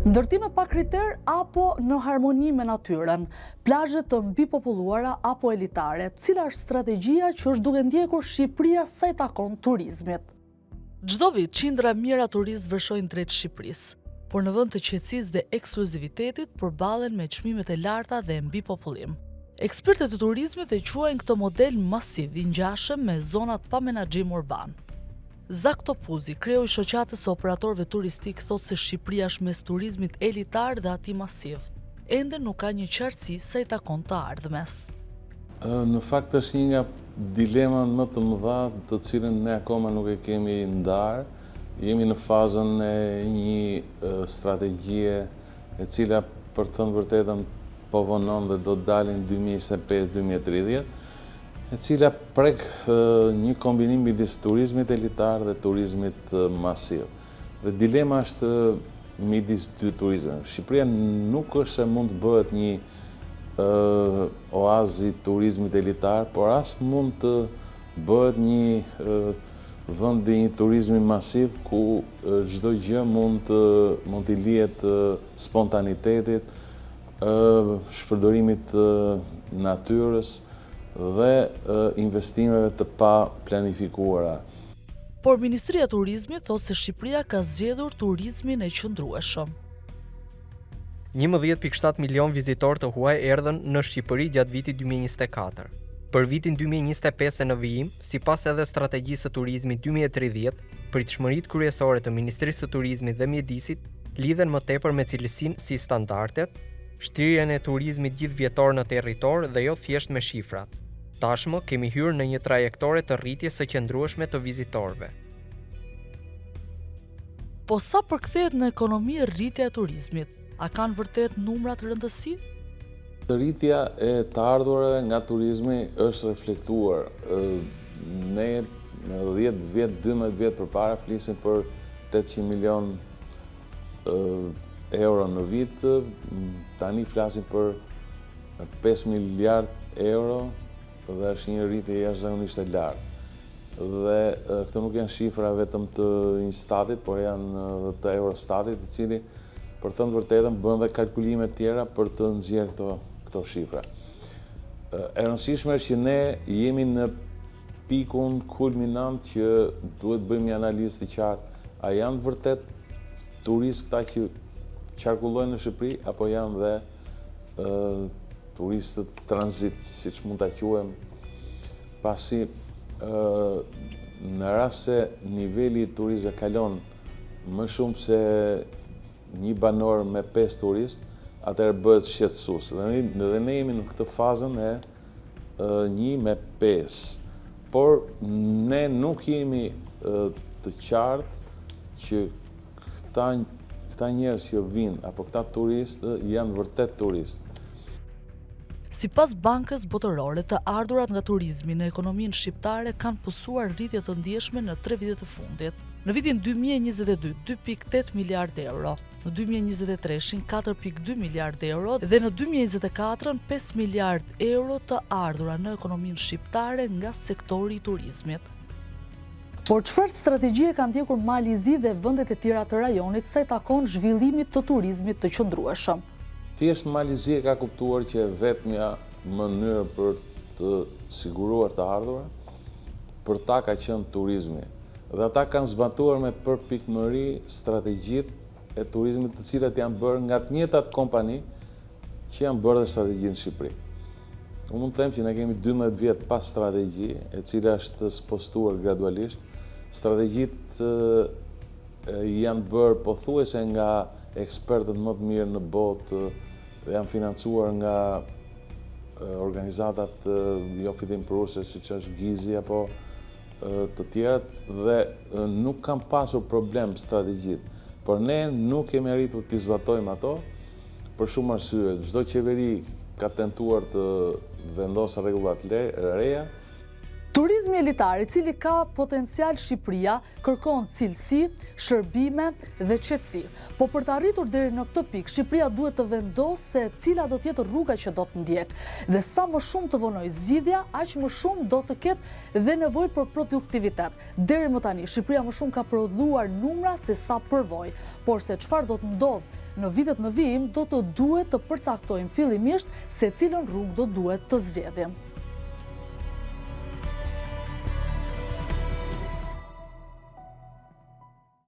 Ndërtime pa kriter apo në harmoni me natyrën, plazhe të mbipopulluara apo elitare, cila është strategjia që është duke ndjekur Shqipëria sa i takon turizmit. Çdo vit qindra mijëra turistë vërshojnë drejt Shqipërisë, por në vend të qetësisë dhe ekskluzivitetit përballen me çmimet e larta dhe mbipopullim. Ekspertët e turizmit e quajnë këtë model masiv i ngjashëm me zonat pa menaxhim urban. Zak Topuzi, kreu i shoqatës së operatorëve turistik, thotë se Shqipëria është mes turizmit elitar dhe atij masiv. Ende nuk ka një qartësi sa i takon të ardhmes. Në fakt është një nga dilemat më të mëdha të cilën ne akoma nuk e kemi ndarë. Jemi në fazën e një strategjie e cila për të thënë vërtetën po vonon dhe do të dalin 2025-2030. E cila prek një kombinim midis turizmit elitar dhe turizmit masiv. Dhe dilema është midis dy turizmeve. Shqipëria nuk është se mund të bëhet një oazë i turizmit elitar, por as mund të bëhet një vend i një turizmi masiv ku çdo gjë mund të lihet spontanitetit, shpërdorimit të natyrës dhe investimeve të pa planifikuara. Por Ministria e Turizmit thotë se Shqipëria ka zgjedhur turizmin e qëndrueshëm. 11.7 milion vizitorë të huaj erdhën në Shqipëri gjatë vitit 2024. Për vitin 2025 në vijim, sipas edhe strategjisë së turizmit 2030, pritshmëritë kryesore të Ministrisë së Turizmit dhe Mjedisit lidhen më tepër me cilësinë si standardet, shtirjen e turizmit gjithëvjetor në territor dhe jo thjesht me shifrat. Tashmë kemi hyrë në një trajektore të rritjes së qëndrueshme të vizitorëve. Po sa përkthehet në ekonomi rritja e turizmit? A kanë vërtet numrat rëndësi? Rritja e të ardhurave nga turizmi është reflektuar. Ne në 10 vjet, 12 vjet përpara flisim për 800 milion euro në vit, tani flasim për 5 miliard euro dhe është një rritje jashtëzakonisht e lartë. Dhe këto nuk janë shifra vetëm të Instatit, por janë dhe të Eurostatit, i cili për thënë vërtetën bën dhe kalkulime tjera për të nxjerrë këto shifra. E rëndësishme është që ne jemi në pikun kulminant që duhet bëjmë një analizë të qartë. A janë vërtet turistë këta që qarkullojnë në Shqipëri, apo janë dhe turistët tranzit, siç mund ta quajmë, pasi në rast se niveli i turistëve kalon më shumë se një banor me 5 turistë, atëherë bëhet shqetësues. Dhe ne jemi në këtë fazën e 1 me 5. Por ne nuk jemi të qartë që këta njerëz që vinë apo këta turistë janë vërtet turistë. Sipas Bankës Botërore, të ardhurat nga turizmi në ekonominë shqiptare kanë pësuar rritje të ndjeshme në 3 vitet e fundit. Në vitin 2022, 2.8 miliard euro, në 2023, 4.2 miliard euro dhe në 2024, 5 miliard euro të ardhura në ekonominë shqiptare nga sektori i turizmit. Por çfarë strategjie kanë ndjekur Malizi dhe vendet e tjera të rajonit sa i takon zhvillimit të turizmit të qëndrueshëm? Thjesht Malizi ka kuptuar që vetmja mënyrë për të siguruar të ardhura, për ta ka qenë turizmi. Dhe ata kanë zbatuar me përpikmëri strategjitë e turizmit, të cilat janë bërë nga të njëjtat kompani që janë bërë dhe strategjinë në Shqipëri. Unë mund të them që ne kemi 12 vjet pas strategji, e cila është spostuar gradualisht. Strategjitë janë bërë pothuajse nga ekspertët më të mirë në botë dhe janë financuar nga organizatat jo fitimprurëse siç është Gizi apo të tjerat, dhe nuk kam pasur problem strategjitë. Por ne nuk kemi arritur t'i zbatojmë ato për shumë arsye. Çdo qeveri ka tentuar të vendosë rregulla të reja. Turizmi elitar, i cili ka potencial Shqipëria, kërkon cilësi, shërbime dhe qetësi. Po për të arritur deri në këtë pikë, Shqipëria duhet të vendosë se cila do të jetë rruga që do të ndjek. Dhe sa më shumë të vonojë zgjidhja, aq më shumë do të ketë dhe nevojë për produktivitet. Deri më tani, Shqipëria më shumë ka prodhuar numra se sa përvojë, por se çfarë do të ndodhë në vitet në vijim, do të duhet të përcaktojmë fillimisht se cilën rrugë do duhet të zgjedhim.